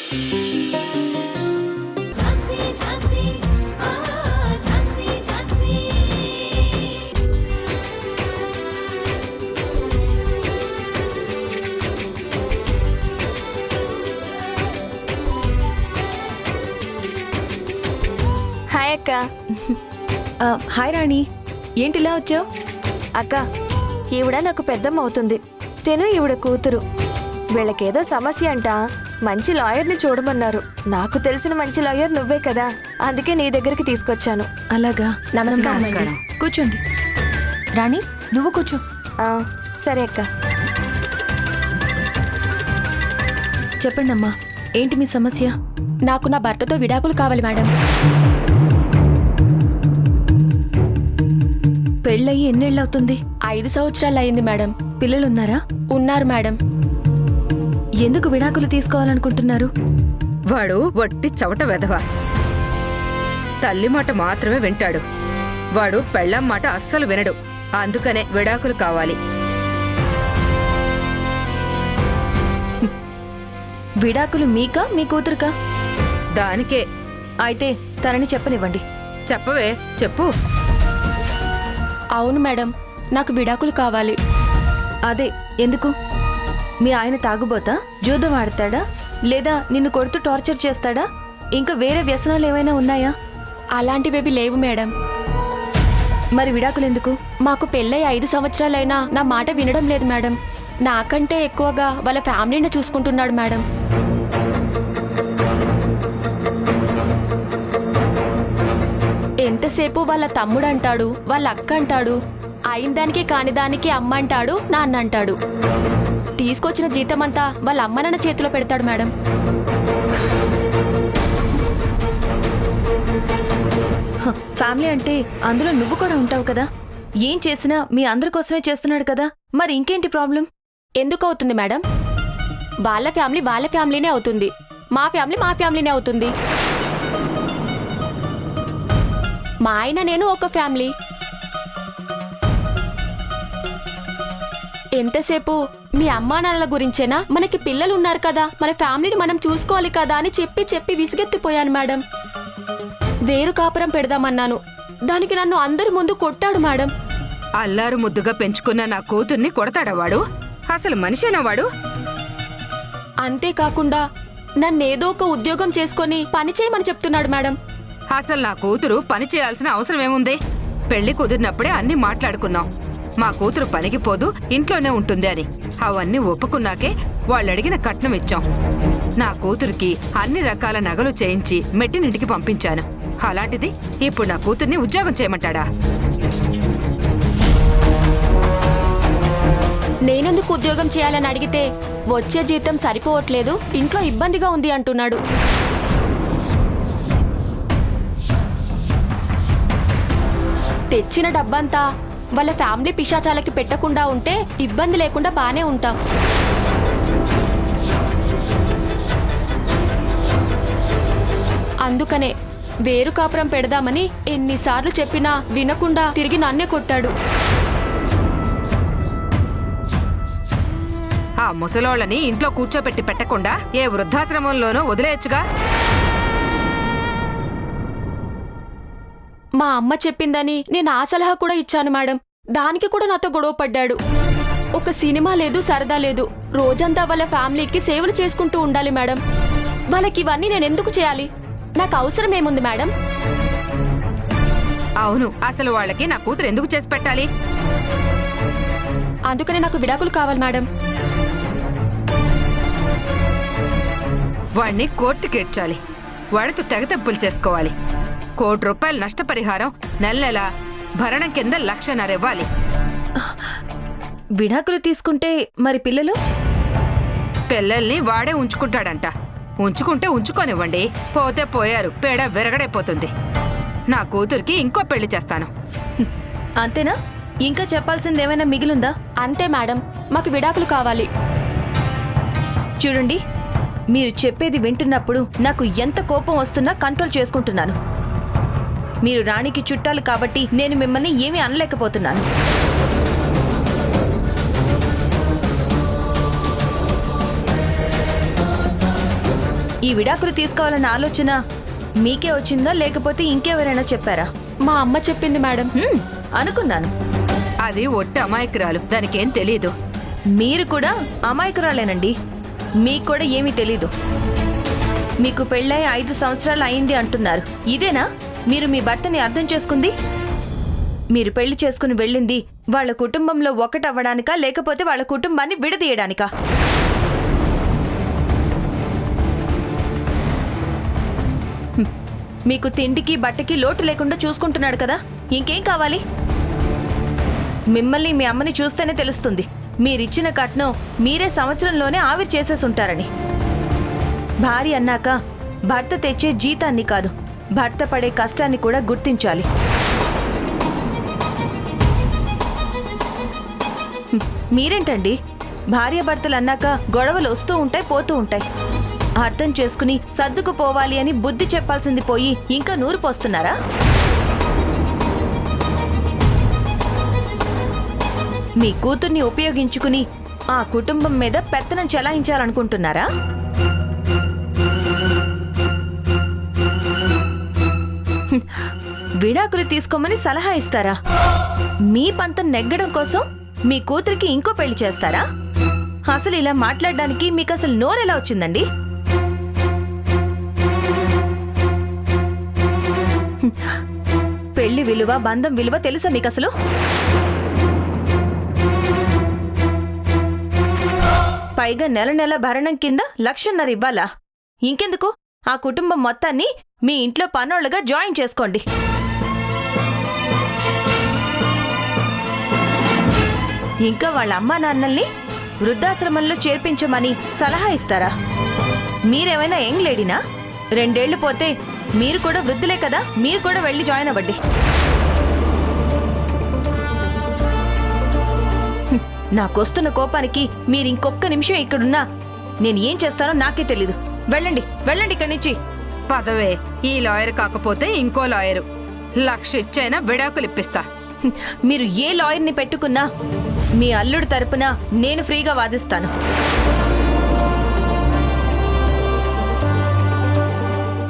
Hi అక్క. Hi రాణి, ఏంటిలా వచ్చావు? అక్క, ఈవిడ నాకు పెద్దమ్మ అవుతుంది. తిను ఈవిడ కూతురు. వీళ్ళకేదో సమస్య అంట. మంచి లాయర్ని చూడమన్నారు. నాకు తెలిసిన మంచి లాయర్ నువ్వే కదా, అందుకే నీ దగ్గరికి తీసుకొచ్చాను. అలాగా, నమస్కారం. కూర్చోండి. రాణి, నువ్వు కూర్చో. సరే అక్క. చెప్పండి అమ్మా, ఏంటి మీ సమస్య? నాకు నా భర్తతో విడాకులు కావాలి మేడం. పెళ్ళయి ఎన్నేళ్ళవుతుంది? 5 సంవత్సరాలు అయింది మేడం. పిల్లలున్నారా? ఉన్నారు మేడం. ఎందుకు విడాకులు తీసుకోవాలనుకుంటున్నారు? వాడు వట్టి చవట వెధవ. తల్లి మాట మాత్రమే వింటాడు. వాడు పెళ్ళాం మాట అస్సలు వినడు. అందుకనే విడాకులు కావాలి. విడాకులు మీకా మీ కూతురుకా? దానికే. అయితే తనని చెప్పనివ్వండి. చెప్పవే, చెప్పు. అవును మేడం, నాకు విడాకులు కావాలి. అదే, ఎందుకు? మీ ఆయన తాగుబోతా? జూదం ఆడతాడా? లేదా నిన్ను కొడుతూ టార్చర్ చేస్తాడా? ఇంకా వేరే వ్యసనాలు ఏమైనా ఉన్నాయా? అలాంటివేవి లేవు మేడం. మరి విడాకులు ఎందుకు? మాకు పెళ్ళై 5 సంవత్సరాలైనా నా మాట వినడం లేదు మేడం. నాకంటే ఎక్కువగా వాళ్ళ ఫ్యామిలీని చూసుకుంటున్నాడు మేడం. ఎంతసేపు వాళ్ళ తమ్ముడు అంటాడు, వాళ్ళ అక్క అంటాడు, అయిన దానికి కాని దానికి అమ్మ అంటాడు, నాన్న అంటాడు. తీసుకొచ్చిన జీతం అంతా వాళ్ళ అమ్మ నాన్న చేతిలో పెడతాడు మేడం. ఫ్యామిలీ అంటే అందులో నువ్వు కూడా ఉంటావు కదా. ఏం చేసినా మీ అందరి కోసమే చేస్తున్నాడు కదా, మరి ఇంకేంటి ప్రాబ్లం? ఎందుకు అవుతుంది మేడం? వాళ్ళ ఫ్యామిలీ వాళ్ళ ఫ్యామిలీనే అవుతుంది, మా ఫ్యామిలీ మా ఫ్యామిలీనే అవుతుంది. మా ఆయన నేను ఒక ఫ్యామిలీ. ఎంతసేపు మీ అమ్మా నాన్నల గురించేనా? మనకి పిల్లలు ఉన్నారు కదా, మన ఫ్యామిలీని మనం చూసుకోవాలి కదా అని చెప్పి చెప్పి విసిగెత్తిపోయాను మేడం. వేరు కాపురం పెడదామన్నాను, దానికి నన్ను అందరి ముందు కొట్టాడు మేడం. అల్లారు ముద్దుగా పెంచుకున్న నా కూతుర్ని కొడతాడా వాడు? అసలు మనిషేనా వాడు? అంతేకాకుండా నన్నేదో ఒక ఉద్యోగం చేసుకొని పని చేయమని చెప్తున్నాడు మేడం. అసలు నా కూతురు పని చేయాల్సిన అవసరం ఏముంది? పెళ్లి కుదిరినప్పుడే అన్ని మాట్లాడుకున్నాం. మా కూతురు పనికి పోదు, ఇంట్లోనే ఉంటుంది అని. అవన్నీ ఒప్పుకున్నాకే వాళ్ళడిగిన కట్నం ఇచ్చాం. నా కూతురికి అన్ని రకాల నగలు చేయించి మెట్టినింటికి పంపించాను. అలాంటిది ఇప్పుడు నా కూతుర్ని ఉద్యోగం చేయమంటాడా? నేనెందుకు ఉద్యోగం చేయాలని అడిగితే వచ్చే జీతం సరిపోవట్లేదు, ఇంట్లో ఇబ్బందిగా ఉంది అంటున్నాడు. తెచ్చిన డబ్బంతా వాళ్ళ ఫ్యామిలీ పిశాచాలకి పెట్టకుండా ఉంటే ఇబ్బంది లేకుండా బానే ఉంటాం. అందుకనే వేరు కాపురం పెడదామని ఎన్నిసార్లు చెప్పినా వినకుండా తిరిగి నన్నే కొట్టాడు. ఆ ముసలోళ్ళని ఇంట్లో కూర్చోపెట్టి పెట్టకుండా ఏ వృద్ధాశ్రమంలోనూ వదిలేయచ్చుగా. మా అమ్మ చెప్పిందని నేను ఆ సలహా కూడా ఇచ్చాను మేడం. దానికి కూడా నాతో గొడవ పడ్డాడు. ఒక సినిమా లేదు, సరదా లేదు, రోజంతా వాళ్ళ ఫ్యామిలీకి సేవలు చేసుకుంటూ ఉండాలి మేడం. వాళ్ళకి ఇవన్నీ నేను ఎందుకు చేయాలి? నాకు అవసరం ఏముంది మేడం? అవును, అసలు వాళ్ళకి నా కూతురు ఎందుకు చేసి పెట్టాలి? అందుకనే నాకు విడాకులు కావాలి మేడం. వాణ్ణి కోర్టుకేడ్చాలి. వాడితో తెగతెంపులు చేసుకోవాలి. ₹1 కోటి నష్టపరిహారం, నెల నెల భరణం కింద 1,50,000 ఇవ్వాలి. విడాకులు తీసుకుంటే మరి పిల్లలు? పిల్లల్ని వాడే ఉంచుకుంటాడంట. ఉంచుకుంటే ఉంచుకోనివ్వండి, పోతే పోయారు, పేడ విరగడైపోతుంది. నా కూతురికి ఇంకో పెళ్లి చేస్తాను. అంతేనా? ఇంకా చెప్పాల్సిందేమైనా మిగిలిందా? అంతే మేడం, మాకు విడాకులు కావాలి. చూడండి, మీరు చెప్పేది వింటున్నప్పుడు నాకు ఎంత కోపం వస్తున్నా కంట్రోల్ చేసుకుంటున్నాను. మీరు రాణికి చుట్టాలు కాబట్టి నేను మిమ్మల్ని ఏమీ అనలేకపోతున్నాను. ఈ విడాకులు తీసుకోవాలన్న ఆలోచన మీకే వచ్చిందా లేకపోతే ఇంకెవరైనా చెప్పారా? మా అమ్మ చెప్పింది మేడం. అనుకున్నాను. అది ఒట్టి అమాయకురాలు, దానికేం తెలీదు. మీరు కూడా అమాయకురాలేనండి. మీకు కూడా ఏమీ తెలీదు. మీకు పెళ్ళై 5 సంవత్సరాలు అయింది అంటున్నారు. ఇదేనా మీరు మీ భర్తని అర్థం చేసుకుంది? మీరు పెళ్లి చేసుకుని వెళ్ళింది వాళ్ళ కుటుంబంలో ఒకటవ్వడానికా లేకపోతే వాళ్ళ కుటుంబాన్ని విడదీయడానికా? మీకు తిండికి బట్టకి లోటు లేకుండా చూసుకుంటున్నాడు కదా, ఇంకేం కావాలి? మిమ్మల్ని మీ అమ్మని చూస్తేనే తెలుస్తుంది మీరిచ్చిన కట్నం మీరే సంవత్సరంలోనే ఆవిరి చేసేసి ఉంటారని. భార్య అన్నాక భర్త తెచ్చే జీతాన్ని కాదు, భర్త పడే కష్టాన్ని కూడా గుర్తించాలి. మీరేంటండి, భార్యాభర్తలు అన్నాక గొడవలు వస్తూ ఉంటాయి, పోతూ ఉంటాయి. అర్థం చేసుకుని సర్దుకుపోవాలి అని బుద్ధి చెప్పాల్సింది పోయి ఇంకా నూరు పోస్తున్నారా? మీ కూతుర్ని ఉపయోగించుకుని ఆ కుటుంబం మీద పెత్తనం చెలాయించాలనుకుంటున్నారా? విడాకులు తీసుకోమని సలహా ఇస్తారా? మీ పంతం నెగ్గడం కోసం మీ కూతురికి ఇంకో పెళ్లి చేస్తారా? అసలు ఇలా మాట్లాడడానికి మీకు అసలు నోరెలా వచ్చిందండి? పెళ్లి విలువ, బంధం విలువ తెలుసా మీకు అసలు? పైగా నెల నెల భరణం కింద 1,00,000 ఇవ్వాలా? ఇంకెందుకు, ఆ కుటుంబం మొత్తాన్ని మీ ఇంట్లో పనోళ్ళుగా జాయిన్ చేసుకోండి. ఇంకా వాళ్ళ అమ్మా నాన్నల్ని వృద్ధాశ్రమంలో చేర్పించమని సలహా ఇస్తారా? మీరేమైనా యంగ్ లేడీనా? 2 ఏళ్లు పోతే మీరు కూడా వృద్ధులే కదా, మీరు కూడా వెళ్ళి జాయిన్ అవ్వండి. నాకొస్తున్న కోపానికి మీరు ఇంకొక్క నిమిషం ఇక్కడున్నా నేను ఏం చేస్తానో నాకే తెలీదు. వెళ్ళండి, వెళ్ళండి ఇక్కడి నుంచి. పదవే, ఈ లాయర్ కాకపోతే ఇంకో లాయరు 1,00,000 ఇచ్చైనా విడాకులు ఇప్పిస్తా. మీరు ఏ లాయర్ని పెట్టుకున్నా మీ అల్లుడు తరపున నేను ఫ్రీగా వాదిస్తాను.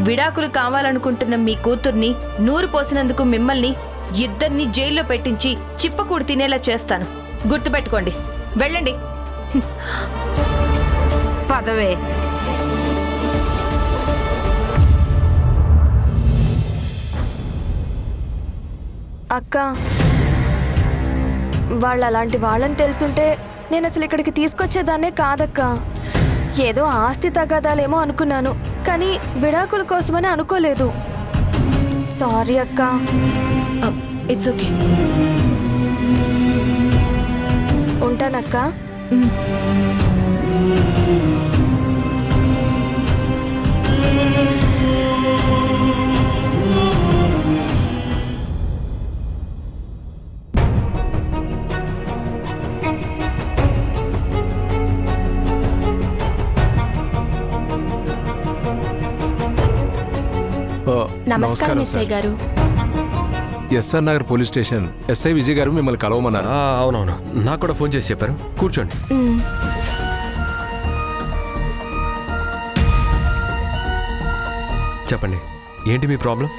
విడాకులు కావాలనుకుంటున్న మీ కూతుర్ని నూరు పోసినందుకు మిమ్మల్ని ఇద్దరిని జైల్లో పెట్టించి చిప్పకూడు తినేలా చేస్తాను. గుర్తుపెట్టుకోండి. వెళ్ళండి. పదవే. అక్క, వాళ్ళు అలాంటి వాళ్ళని తెలుసుంటే నేను అసలు ఇక్కడికి తీసుకొచ్చేదాన్నే కాదక్క. ఏదో ఆస్తి తగాదాలేమో అనుకున్నాను, కానీ విడాకుల కోసమని అనుకోలేదు. సారీ అక్క. It's okay. ఉంటానక్క. నమస్కారం ఎస్ఐ గారు. SR Nagar police station SI Vijay గారు మిమ్మల్ని కలవమన్నారు. అవునవును, నాకు కూడా ఫోన్ చేసి చెప్పారు. కూర్చోండి. చెప్పండి, ఏంటి మీ ప్రాబ్లం?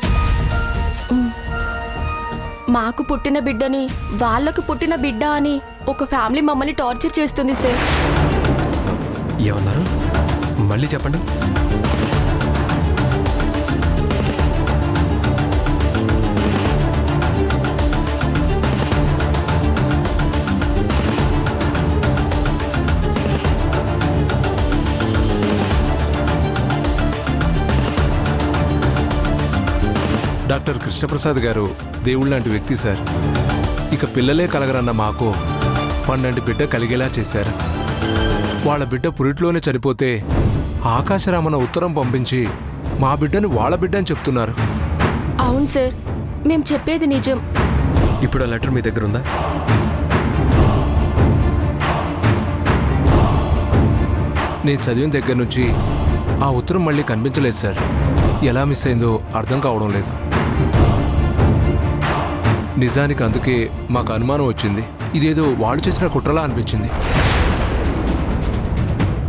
మాకు పుట్టిన బిడ్డని వాళ్ళకు పుట్టిన బిడ్డ అని ఒక ఫ్యామిలీ మమ్మల్ని టార్చర్ చేస్తుంది సార్. ఏమన్నారు? మళ్ళీ చెప్పండి. డాక్టర్ కృష్ణప్రసాద్ గారు దేవుళ్ళ లాంటి వ్యక్తి సార్. ఇక పిల్లలే కలగరన్న మాకు 12 బిడ్డ కలిగేలా చేశారు. వాళ్ళ బిడ్డ పురిట్లోనే చనిపోతే ఆకాశరామన ఉత్తరం పంపించి మా బిడ్డని వాళ్ళ బిడ్డ అని చెప్తున్నారు. అవును సార్, మేము చెప్పేది నిజం. ఇప్పుడు ఆ లెటర్ మీ దగ్గర ఉందా? నేను చదివిన దగ్గర నుంచి ఆ ఉత్తరం మళ్ళీ కనిపించలేదు సార్. ఎలా మిస్ అయిందో అర్థం కావడం లేదు. నిజానికి అందుకే మాకు అనుమానం వచ్చింది. ఇదేదో వాళ్ళు చేసిన కుట్రలా అనిపించింది.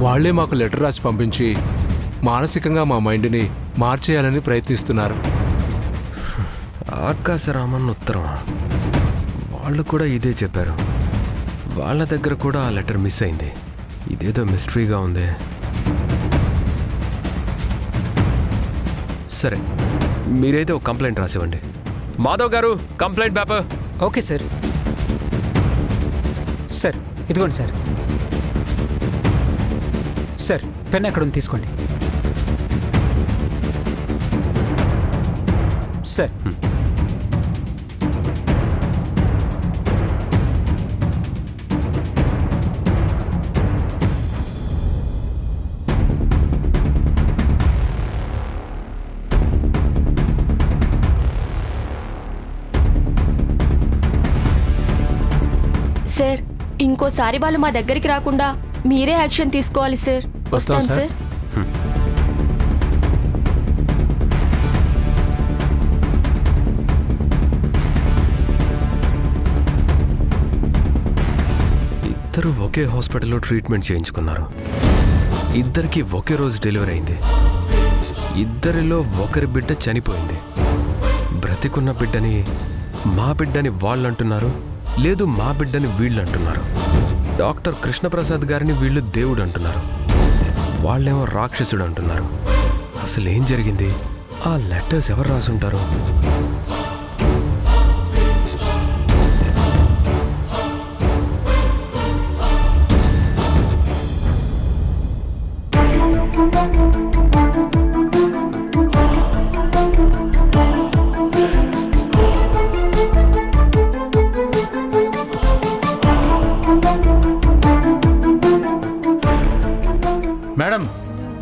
వాళ్లే మాకు లెటర్ రాసి పంపించి మానసికంగా మా మైండ్ని మార్చేయాలని ప్రయత్నిస్తున్నారు. ఆకాశరామన్ ఉత్తరం వాళ్ళు కూడా ఇదే చెప్పారు. వాళ్ళ దగ్గర కూడా ఆ లెటర్ మిస్ అయింది. ఇదేదో మిస్టరీగా ఉంది. సరే, మీరైతే ఒక కంప్లైంట్ రాసివ్వండి. మాధవ్ గారు, complaint paper. Okay sir. Sir ఇదిగోండి సార్. సార్ పెన్ ఎక్కడ ఉంది తీసుకోండి. సార్ సార్ ఇంకోసారి వాళ్ళు మా దగ్గరికి రాకుండా మీరే యాక్షన్ తీసుకోవాలి సార్. వస్తాం సార్. ఇద్దరు ఒకే హాస్పిటల్లో ట్రీట్మెంట్ చేయించుకున్నారు. ఇద్దరికి ఒకే రోజు డెలివరీ అయింది. ఇద్దరిలో ఒకరి బిడ్డ చనిపోయింది. బ్రతికున్న బిడ్డని మా బిడ్డని వాళ్ళు అంటున్నారు, లేదు మా బిడ్డని వీళ్ళు అంటున్నారు. డాక్టర్ కృష్ణప్రసాద్ గారిని వీళ్ళు దేవుడు అంటున్నారు, వాళ్ళేమో రాక్షసుడు అంటున్నారు. అసలు ఏం జరిగింది? ఆ లెటర్స్ ఎవరు రాసుంటారు? మేడం,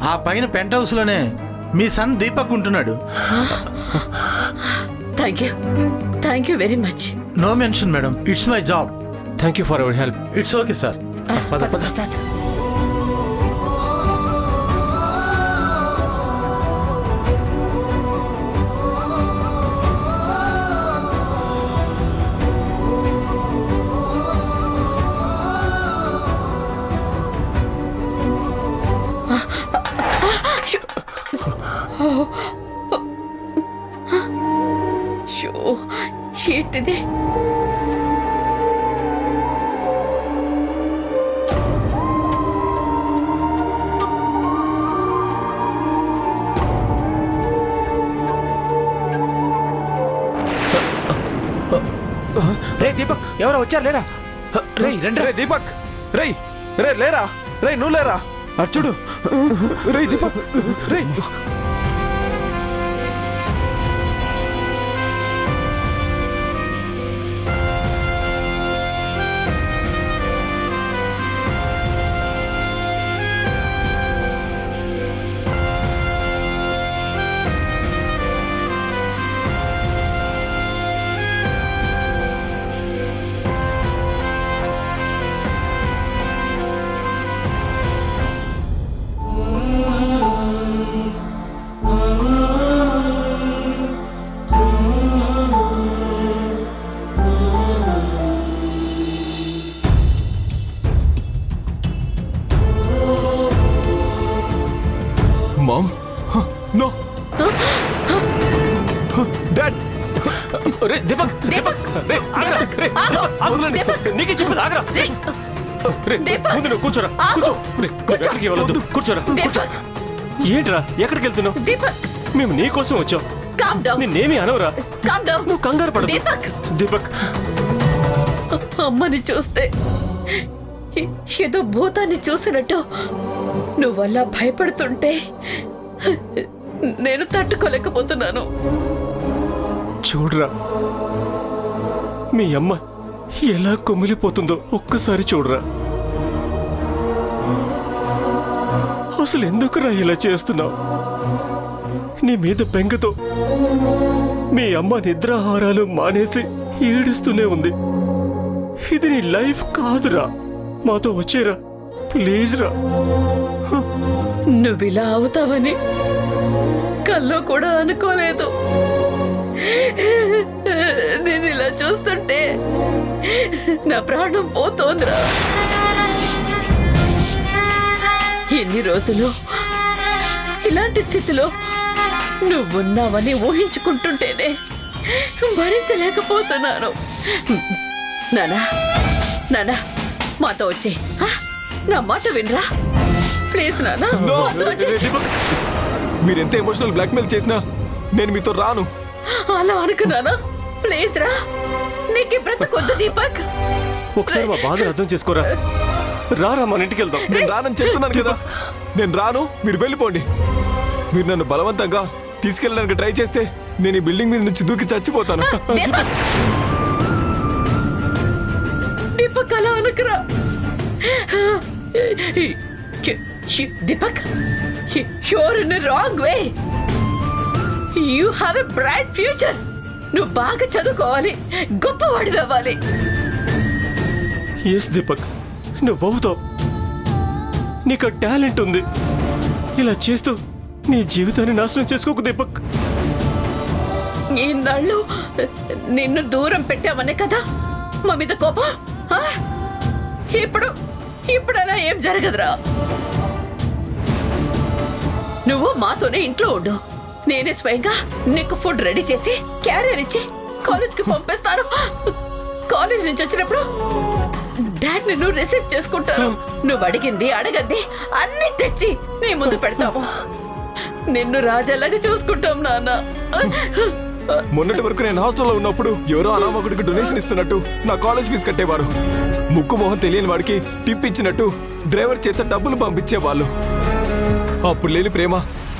ఆ పైన పెంట్ హౌస్లోనే మీ సన్ దీపక్ ఉంటున్నాడు. Thank you very much. No mention madam, it's my job. Thank you for our help. It's okay sir. పద పద. ప్రసాద్, ఏంటిది? రే దీపక్, ఎవరో వచ్చారు లేరా? రే రండి. రే దీపక్, రే రే లేరా? రే నువ్వు లేరా? అర్చుడు. రే దీపక్, రే. Mom? No! Dad! రే దీపక్, దీపక్, రే ఆగరా, రే ఆగులండి, నీకే చెప్పేది ఆగరా. రే ముందు నువ్వు కూర్చోరా, కూర్చో. రే ఎక్కడికి వెళ్ళొద్దు, కూర్చోరా, కూర్చో. ఏంట్రా, ఎక్కడికి వెళ్తున్నావు? దీపక్, మేము నీ కోసం వచ్చాం. Calm down. నిన్నేమీ అనవరా. Calm down. నువ్వు కంగారు పడదు. దీపక్, దీపక్, అమ్మని చూస్తే ఏదో భూతాన్ని చూసినట్టు నువ్వల్లా భయపడుతుంటే నేను తట్టుకోలేకపోతున్నాను. చూడరా, మీ అమ్మ ఎలా కొమ్మిలిపోతుందో ఒక్కసారి చూడరా. అసలు ఎందుకురా ఇలా చేస్తున్నావు? నీ మీద బెంగతో మీ అమ్మ నిద్రాహారాలు మానేసి ఏడుస్తూనే ఉంది. ఇది నీ లైఫ్ కాదురా. మాతో వచ్చేరా ప్లీజ్ రా. నువ్విలా అవుతావని కల్లో కూడా అనుకోలేదు. నేను ఇలా చూస్తుంటే నా ప్రాణం పోతోందిరా. ఇలాంటి స్థితిలో నువ్వున్నావని ఊహించుకుంటుంటేనే భరించలేకపోతున్నాను. నానా నానా మాతో వచ్చే, నా మాట వినరా ప్లీజ్ నానా, మాతో వచ్చే. మీరెంత ఎమోషనల్ బ్లాక్మెయిల్ చేసినా నేను మీతో రాను. అలా అనుకున్నానా? ప్లీజ్ రా, నీకు బ్రతకొద్దు దీపక్. ఒకసారి మా బాధను అర్థం చేసుకోరా. రారా మన ఇంటికి వెళ్దాం. నేను రానని చెప్తున్నాను కదా. నేను రాను, మీరు వెళ్ళిపోండి. మీరు నన్ను బలవంతంగా తీసుకెళ్ళడానికి ట్రై చేస్తే నేను ఈ బిల్డింగ్ మీద నుంచి దూకి చచ్చిపోతాను. దీపక్ అలా అనుకురా. Deepak, you're in the wrong way. You have a bright future. నువ్వు బాగా చదువుకోవాలి, గొప్పవాడివి అవ్వాలి. ఎస్ దీపక్, నువ్వు అవుతావు. నీకు టాలెంట్ ఉంది. ఇలా చేస్తూ నీ జీవితాన్ని నాశనం చేసుకోకు దీపక్. ఈనాళ్ళు నిన్ను దూరం పెట్టామనే కదా మా మీద కోపం. ఆ? ఇప్పుడు అలా ఏం జరగదురా. నువ్వు మాతోనే ఇంట్లో ఉండు. నేనే స్వయంగా నీకు ఫుడ్ రెడీ చేసి క్యారియర్ ఇచ్చి కాలేజ్కి పంపిస్తాను. కాలేజ్ నుంచి వచ్చినప్పుడు డాడ్ నిన్ను రిసీవ్ చేసుకుంటారు. నువ్వు అడిగింది అడగంది అన్ని తెచ్చి నీ ముందు పెడతాము. నిన్ను రాజాలాగా చూసుకుంటాం నాన్న. మొన్నటి వరకు నేను హాస్టల్లో ఉన్నప్పుడు ఎవరో అనామకుడికి డొనేషన్ ఇస్తున్నట్టు నా కాలేజ్ ఫీజు కట్టేవారు. ముక్కు మొహం తెలియని వాడికి టిప్ ఇచ్చినట్టు డ్రైవర్ చేత డబ్బులు పంపించేవాళ్ళు. అప్పుడు లేని ప్రేమ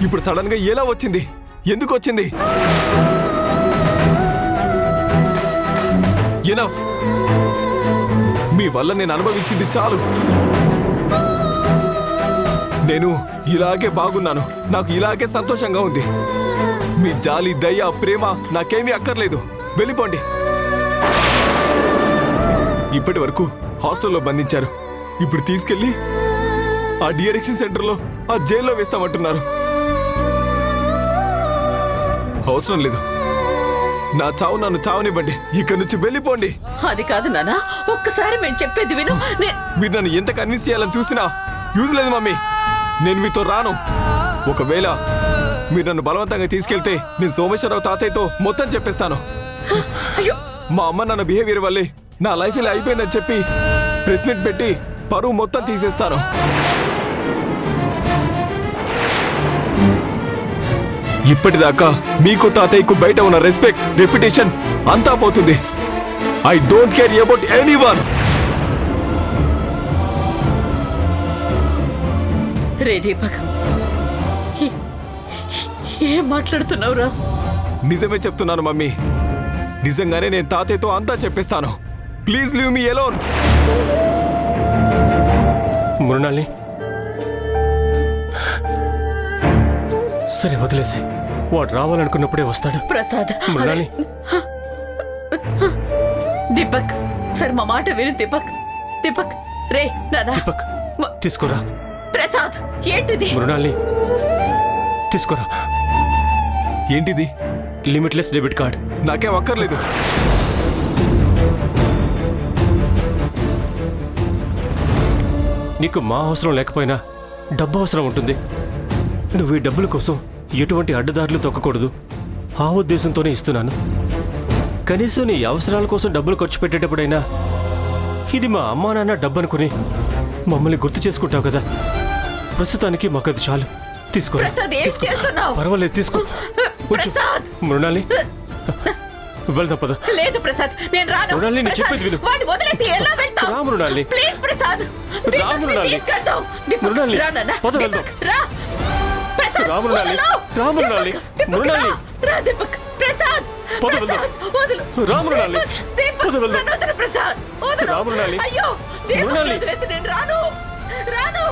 ఇప్పుడు సడన్ గా ఎలా వచ్చింది? ఎందుకు వచ్చింది? ఎనఫ్. మీ వల్ల నేను అనుభవించింది చాలు. నేను ఇలాగే బాగున్నాను. నాకు ఇలాగే సంతోషంగా ఉంది. మీ జాలి, దయ, ప్రేమ నాకేమీ అక్కర్లేదు. వెళ్ళిపోండి. ఇప్పటి వరకు హాస్టల్లో బంధించారు. ఇప్పుడు తీసుకెళ్లి ఆ డిఅడిక్షన్ సెంటర్లో, ఆ జైల్లో వేస్తామంటున్నారు. అవసరం లేదు. నా చావు నన్ను చావనివ్వండి. ఇక్కడి నుంచి వెళ్ళిపోండి. అది కాదు నాన్న, ఒక్కసారి మేము చెప్పేది విను. మీరు నన్ను ఎంత కన్విన్స్ చేయాలని చూసినా యూజ్ లేదు మమ్మీ. నేను మీతో రాను. ఒకవేళ మీరు నన్ను బలవంతంగా తీసుకెళ్తే నేను సోమేశ్వరరావు తాతయ్యతో మొత్తం చెప్పేస్తాను. అయ్యో, మా అమ్మ నాన్న బిహేవియర్ వల్లే నా లైఫ్ ఇలా అయిపోయిందని చెప్పి ప్రెస్ మీట్ పెట్టి పరువు మొత్తం తీసేస్తాను. ఇప్పటిదాకా మీకు తాతయ్యకు బయట ఉన్న రెస్పెక్ట్, రెప్యుటేషన్ అంతా పోతుంది. I don't care about anyone. రే దీపక్, ఏం మాట్లాడుతున్నావురా? నిజమే చెప్తున్నాను మమ్మీ. నిజంగానే నేను తాతయ్యతో అంతా చెప్పేస్తాను. Please leave me alone. Mrinali, సరే వదిలేసి. వాడు రావాలనుకున్నప్పుడే వస్తాడు. ప్రసాద్, మృణాలి, దీపక్ సరే మా మాట విను. దీపక్, దీపక్ రే నానా. దీపక్ తీసుకోరా. ప్రసాద్, ఏంటిది? మృణాలి తీసుకోరా. ఏంటిది? Limitless debit card. నాకేం అక్కర్లేదు. నీకు మా అవసరం లేకపోయినా డబ్బు అవసరం ఉంటుంది. నువ్వు ఈ డబ్బుల కోసం ఎటువంటి అడ్డదారులు తొక్కకూడదు. ఆ ఉద్దేశంతోనే ఇస్తున్నాను. కనీసం నీ అవసరాల కోసం డబ్బులు ఖర్చు పెట్టేటప్పుడైనా ఇది మా అమ్మా నాన్న డబ్బు అనుకుని మమ్మల్ని గుర్తు చేసుకుంటావు కదా. ప్రస్తుతానికి మాకు అది చాలు. తీసుకో. ప్రసాద్, ఏం చేస్తున్నావు? పర్వాలేదు, తీసుకో. ప్రసాద్, మృణాలి వెళ్దాం పద. లేదు ప్రసాద్, నేను రాను. మృణాలి, నేను చెప్పేది విను. వాడిని వదిలేసి ఎలా వెళ్తావు? రా మృణాలి. ప్లీజ్ ప్రసాద్, రా మృణాలి. తీసుకెళ్తాం. దీపక్, మృణాలి, రా నాన్న. పద వెళ్దాం. దీపక్, రా. ప్రసాద్, రా మృణాలి. వదలు. రా మృణాలి. దీపక్, మృణాలి. రా దీపక్. ప్రసాద్, పద వెళ్దాం. ప్రసాద్, వదలు. రా మృణాలి. దీపక్, పద వెళ్దాం. నన్ను వదలు ప్రసాద్, వదలు. రా మృణాలి. అయ్యో, దీపక్ మృణాలి. వదిలేసి నేను రాను. రాను.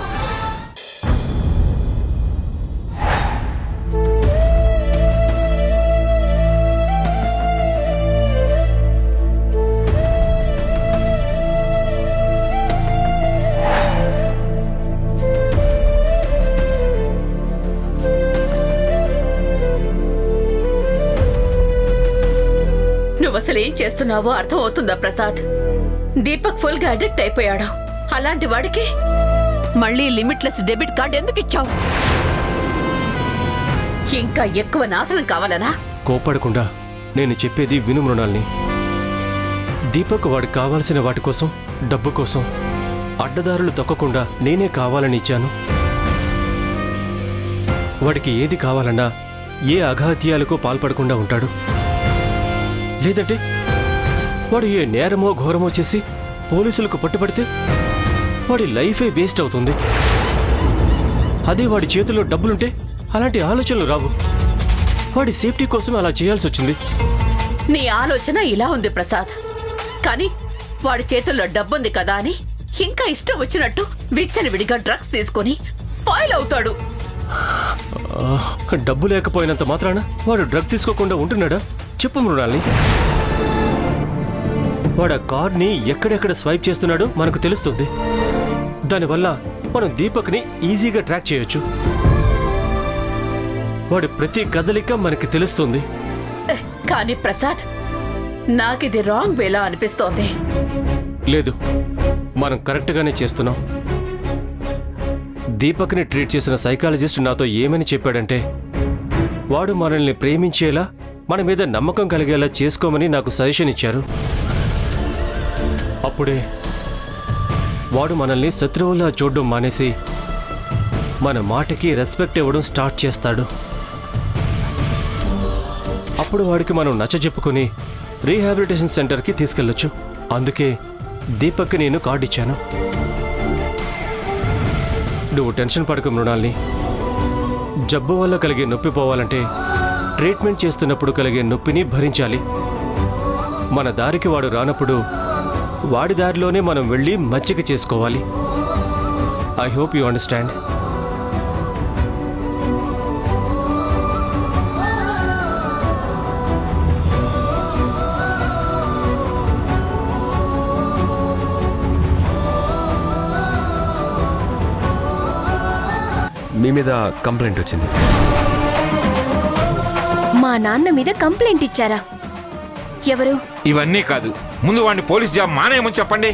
నువ్వు అసలు ఏం చేస్తున్నావో అర్థం అవుతుందా ప్రసాద్? దీపక్ ఫుల్ గా అడిక్ట్ అయిపోయాడు. అలాంటి వాడికి మళ్ళీ లిమిట్లెస్ డెబిట్ కార్డ్ ఎందుకు ఇచ్చావు? ఇంకా ఎక్కువ నాశనం కావాలనా? కోపడకుండా నేను చెప్పేది విను మృణాల్ని. దీపక్ వాడికి కావాల్సిన వాటి కోసం, డబ్బు కోసం అడ్డదారులు తొక్కకుండా నేనే కావాలని ఇచ్చాను. వాడికి ఏది కావాలన్నా ఏ అఘాత్యాలకు పాల్పడకుండా ఉంటాడు. లేదంటే వాడు ఏ నేరమో ఘోరమో చేసి పోలీసులకు పట్టుబడితే వాడి లైఫే వేస్ట్ అవుతుంది. అదే వాడి చేతిలో డబ్బులుంటే అలాంటి ఆలోచనలు రావు. వాడి సేఫ్టీ కోసం అలా చేయాల్సి వచ్చింది. నీ ఆలోచన ఇలా ఉంది ప్రసాద్, కానీ వాడి చేతుల్లో డబ్బుంది కదా అని ఇంకా ఇష్టం వచ్చినట్టు విచ్చలవిడిగా డ్రగ్స్ తీసుకొని ఫాయిల్ అవుతాడు. డబ్బు లేకపోయినంత మాత్రాన వాడు డ్రగ్ తీసుకోకుండా ఉంటున్నాడా? చెప్పు మృణాల్ని. వాడు ఆ కార్డ్ని ఎక్కడెక్కడ స్వైప్ చేస్తున్నాడో మనకు తెలుస్తుంది. దానివల్ల మనం దీపక్ని ఈజీగా ట్రాక్ చేయొచ్చు. వాడి ప్రతి కదలిక మనకి తెలుస్తుంది. కానీ ప్రసాద్, నాకిది రాంగ్ వేలా అనిపిస్తోంది. లేదు, మనం కరెక్ట్గానే చేస్తున్నాం. దీపక్ని ట్రీట్ చేసిన సైకాలజిస్ట్ నాతో ఏమని చెప్పాడంటే, వాడు మనల్ని ప్రేమించేలా, మన మీద నమ్మకం కలిగేలా చేసుకోమని నాకు సజెషన్ ఇచ్చారు. అప్పుడే వాడు మనల్ని శత్రువులా చూడడం మానేసి మన మాటకి రెస్పెక్ట్ ఇవ్వడం స్టార్ట్ చేస్తాడు. అప్పుడు వాడికి మనం నచ్చజెప్పుకొని రీహాబిలిటేషన్ సెంటర్కి తీసుకెళ్ళొచ్చు. అందుకే దీపక్కి నేను కార్డు ఇచ్చాను. నువ్వు టెన్షన్ పడకు మృణాల్ని. జబ్బు వల్ల కలిగే నొప్పి పోవాలంటే ట్రీట్మెంట్ చేస్తున్నప్పుడు కలిగే నొప్పిని భరించాలి. మన దారికి వాడు రానప్పుడు వాడి దారిలోనే మనం వెళ్ళి మచ్చిక చేసుకోవాలి. I hope you understand. మీ మీద కంప్లైంట్ వచ్చింది. మా నాన్న మీద కంప్లైంట్ ఇచ్చారా? ఎవరు? ఇవన్నీ కాదు, ముందు వాడిని పోలీస్ జాబ్ మానేయమని చెప్పండి.